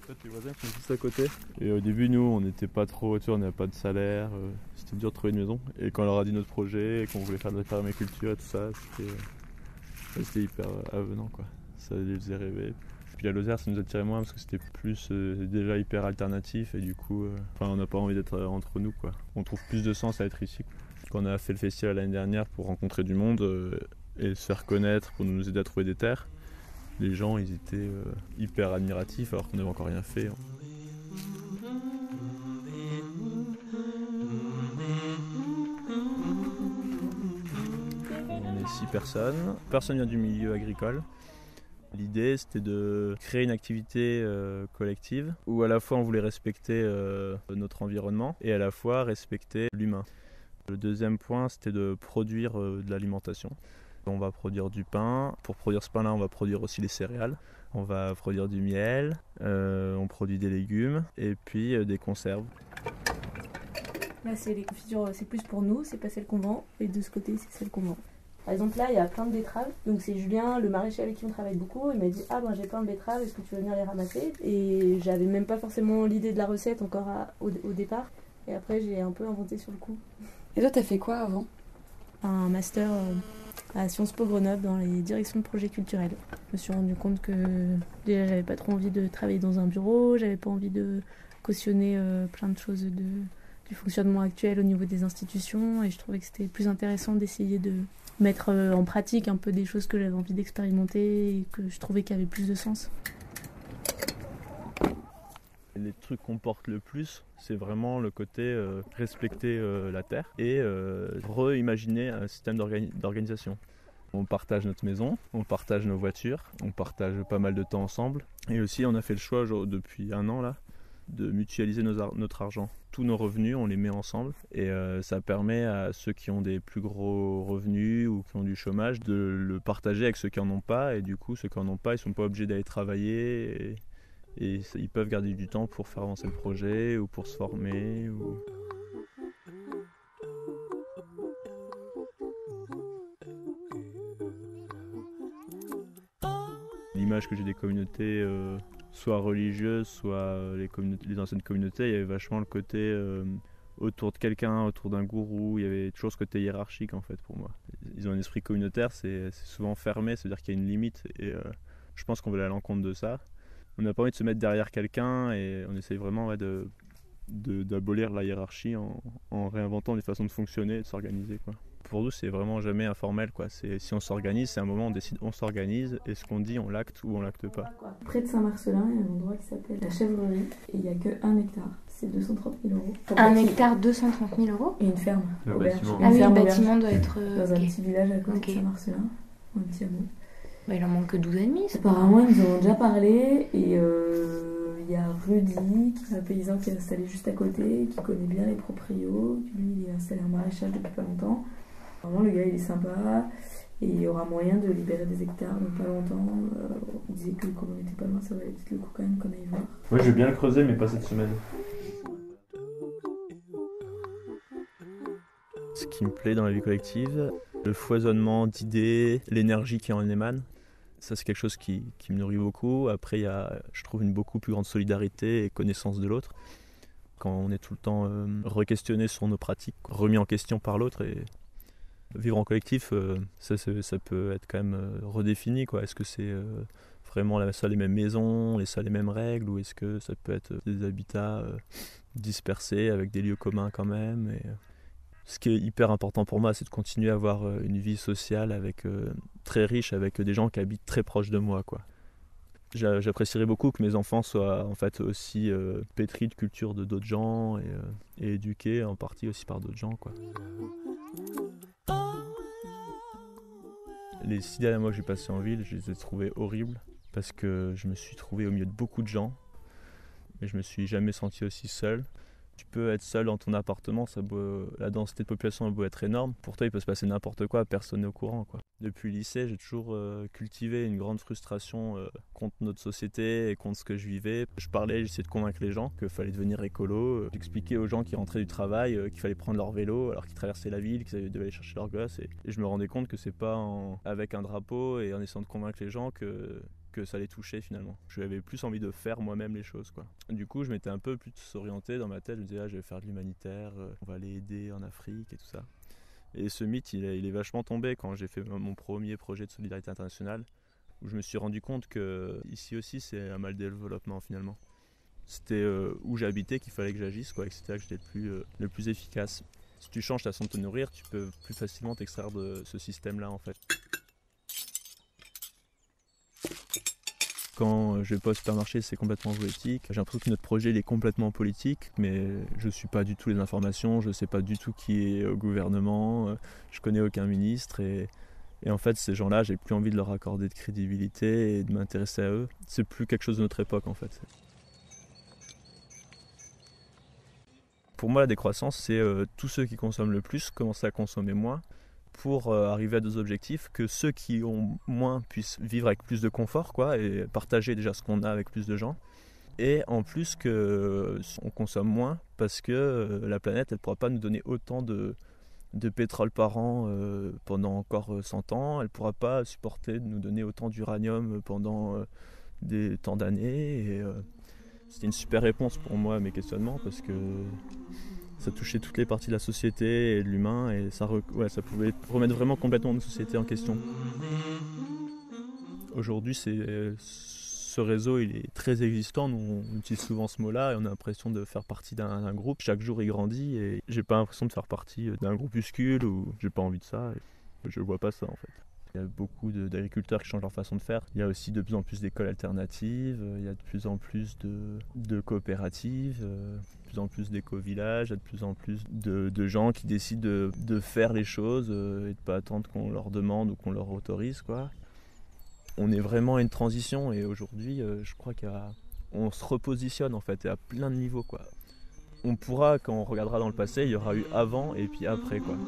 En fait, les voisins sont juste à côté. Et au début, nous, on n'était pas trop, tu vois, on n'avait pas de salaire. C'était dur de trouver une maison. Et quand on leur a dit notre projet, et qu'on voulait faire de la permaculture et tout ça, c'était hyper avenant, quoi. Ça les faisait rêver. Puis la Lozère, ça nous attirait moins parce que c'était plus déjà hyper alternatif. Et du coup, on n'a pas envie d'être entre nous, quoi. On trouve plus de sens à être ici. Quand on a fait le festival l'année dernière pour rencontrer du monde et se faire connaître, pour nous aider à trouver des terres, les gens, ils étaient hyper admiratifs alors qu'on n'avait encore rien fait. On est 6 personnes. Personne vient du milieu agricole. L'idée, c'était de créer une activité collective où à la fois on voulait respecter notre environnement et à la fois respecter l'humain. Le deuxième point, c'était de produire de l'alimentation. On va produire du pain. Pour produire ce pain-là, on va produire aussi les céréales. On va produire du miel, on produit des légumes et puis des conserves. Là, c'est les confitures, c'est plus pour nous, c'est pas celles qu'on vend. Et de ce côté, c'est celles qu'on vend. Par exemple, là, il y a plein de betteraves. Donc, c'est Julien, le maraîcher avec qui on travaille beaucoup. Il m'a dit: ah, ben j'ai plein de betteraves, est-ce que tu veux venir les ramasser? Et j'avais même pas forcément l'idée de la recette encore au départ. Et après, j'ai un peu inventé sur le coup. Et toi, t'as fait quoi avant? Un master à Sciences Po Grenoble dans les directions de projets culturels. Je me suis rendu compte que déjà, j'avais pas trop envie de travailler dans un bureau, j'avais pas envie de cautionner plein de choses du fonctionnement actuel au niveau des institutions. Et je trouvais que c'était plus intéressant d'essayer de mettre en pratique un peu des choses que j'avais envie d'expérimenter et que je trouvais qu'il y avait plus de sens. Les trucs qu'on porte le plus, c'est vraiment le côté respecter la terre et reimaginer un système d'organisation. On partage notre maison, on partage nos voitures, on partage pas mal de temps ensemble. Et aussi, on a fait le choix depuis un an là, de mutualiser notre argent. Tous nos revenus, on les met ensemble et ça permet à ceux qui ont des plus gros revenus ou qui ont du chômage de le partager avec ceux qui n'en ont pas. Et du coup, ceux qui n'en ont pas, ils ne sont pas obligés d'aller travailler et ils peuvent garder du temps pour faire avancer le projet ou pour se former. L'image que j'ai des communautés soit religieuses, soit les anciennes communautés, il y avait vachement le côté autour de quelqu'un, autour d'un gourou, il y avait toujours ce côté hiérarchique en fait pour moi. Ils ont un esprit communautaire, c'est souvent fermé, c'est-à-dire qu'il y a une limite et je pense qu'on veut aller à l'encontre de ça. On n'a pas envie de se mettre derrière quelqu'un et on essaye vraiment d'abolir la hiérarchie en réinventant des façons de fonctionner et de s'organiser, quoi. Pour nous, c'est vraiment jamais informel, quoi. Si on s'organise, c'est un moment où on décide, on s'organise et ce qu'on dit, on l'acte ou on l'acte pas. Près de Saint-Marcelin, il y a un endroit qui s'appelle la Chèvrerie et il n'y a que 1 hectare. C'est 230 000 euros. Un hectare, 230 000 euros? Et une ferme. Le bâtiment. Ah oui, le bâtiment doit être. Dans un petit village à côté de Saint-Marcelin, un petit hameau. Bah, il en manque que 12,5. Apparemment, ils nous en ont déjà parlé et il y a Rudy, qui est un paysan qui est installé juste à côté, qui connaît bien les proprios. Lui, il est installé en maraîchage depuis pas longtemps. Vraiment, le gars, il est sympa et il y aura moyen de libérer des hectares dans pas longtemps. Il disait que comme on n'était pas loin, ça valait peut-être le coup quand même qu'on aille voir. Ouais, je vais bien le creuser, mais pas cette semaine. Ce qui me plaît dans la vie collective, le foisonnement d'idées, l'énergie qui en émane. Ça, c'est quelque chose qui me nourrit beaucoup. Après, il y a, je trouve, une beaucoup plus grande solidarité et connaissance de l'autre. Quand on est tout le temps re-questionné sur nos pratiques, remis en question par l'autre. Et vivre en collectif, ça peut être quand même redéfini, quoi. Est-ce que c'est vraiment les mêmes maisons, les mêmes règles, ou est-ce que ça peut être des habitats dispersés avec des lieux communs quand même Ce qui est hyper important pour moi, c'est de continuer à avoir une vie sociale très riche avec des gens qui habitent très proches de moi, quoi. J'apprécierais beaucoup que mes enfants soient en fait aussi pétris de culture de d'autres gens et éduqués en partie aussi par d'autres gens, quoi. Les 6 derniers mois que j'ai passés en ville, je les ai trouvés horribles parce que je me suis trouvé au milieu de beaucoup de gens et je me suis jamais senti aussi seul. Tu peux être seul dans ton appartement, la densité de population a beau être énorme. Pour toi, il peut se passer n'importe quoi, personne n'est au courant, quoi. Depuis le lycée, j'ai toujours cultivé une grande frustration contre notre société et contre ce que je vivais. Je parlais, j'essayais de convaincre les gens qu'il fallait devenir écolo. J'expliquais aux gens qui rentraient du travail qu'il fallait prendre leur vélo alors qu'ils traversaient la ville, qu'ils devaient aller chercher leurs gosses. Et je me rendais compte que c'est pas avec un drapeau et en essayant de convaincre les gens que que ça les touchait finalement. J'avais plus envie de faire moi-même les choses, quoi. Du coup, je m'étais un peu plus orienté dans ma tête. Je me disais, je vais faire de l'humanitaire, on va aller aider en Afrique et tout ça. Et ce mythe, il est vachement tombé quand j'ai fait mon premier projet de solidarité internationale, où je me suis rendu compte que ici aussi, c'est un mal développement finalement. C'était où j'habitais qu'il fallait que j'agisse, quoi, et que c'était là que j'étais le plus efficace. Si tu changes ta façon de te nourrir, tu peux plus facilement t'extraire de ce système-là, en fait. Quand je vais pas au supermarché, c'est complètement politique. J'ai l'impression que notre projet il est complètement politique, mais je suis pas du tout les informations, je sais pas du tout qui est au gouvernement, je connais aucun ministre et en fait ces gens-là, j'ai plus envie de leur accorder de crédibilité et de m'intéresser à eux. C'est plus quelque chose de notre époque en fait. Pour moi, la décroissance, c'est tous ceux qui consomment le plus commencer à consommer moins pour arriver à des objectifs, que ceux qui ont moins puissent vivre avec plus de confort, quoi, et partager déjà ce qu'on a avec plus de gens. Et en plus qu'on consomme moins parce que la planète, elle ne pourra pas nous donner autant de pétrole par an pendant encore 100 ans. Elle ne pourra pas supporter de nous donner autant d'uranium pendant des temps d'années. Et c'était une super réponse pour moi à mes questionnements parce que ça touchait toutes les parties de la société et de l'humain et ça pouvait remettre vraiment complètement notre société en question. Aujourd'hui, ce réseau il est très existant, nous on utilise souvent ce mot-là et on a l'impression de faire partie d'un groupe. Chaque jour il grandit et j'ai pas l'impression de faire partie d'un groupuscule ou j'ai pas envie de ça. Et je vois pas ça en fait. Il y a beaucoup d'agriculteurs qui changent leur façon de faire. Il y a aussi de plus en plus d'écoles alternatives, il y a de plus en plus de coopératives, de plus en plus d'éco-villages, il y a de plus en plus de gens qui décident de faire les choses et de ne pas attendre qu'on leur demande ou qu'on leur autorise, quoi. On est vraiment à une transition et aujourd'hui, je crois qu'on se repositionne en fait, et à plein de niveaux, quoi. On pourra, quand on regardera dans le passé, il y aura eu avant et puis après, quoi.